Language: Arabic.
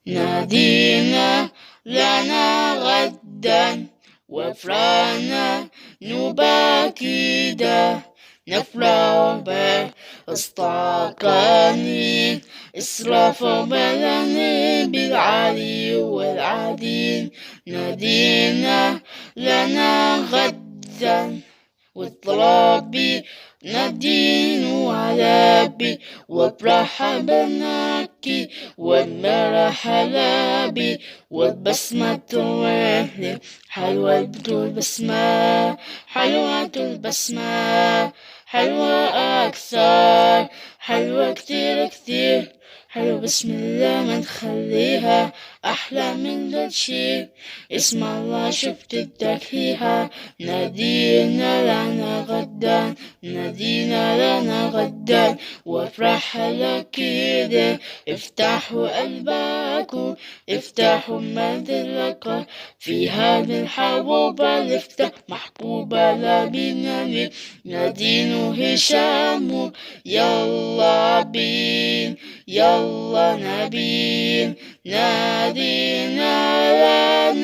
نادينا لنا غدا وافرحنا نباكيدا نفرح باستقاني إسراف بلني بالعلي والعديل نادينا لنا غدا والطرابي ندين على بي وافرح بناكي والمرح لابي والبسمة وهلي حلوة البسمة حلوة البسمة حلوة أكثر حلوة كتير كتير حلوة بسم الله ما نخليها أحلى من كل شي اسم الله شفت التكهيها نادينا لنا غدا نادينا لنا غدا وافرح لك كده افتحوا قلبكم افتحوا منزلك في هذه الحبوبة نفتح محبوبة لبناني نادين هشام يلا بين يلا نبين نادينا لنا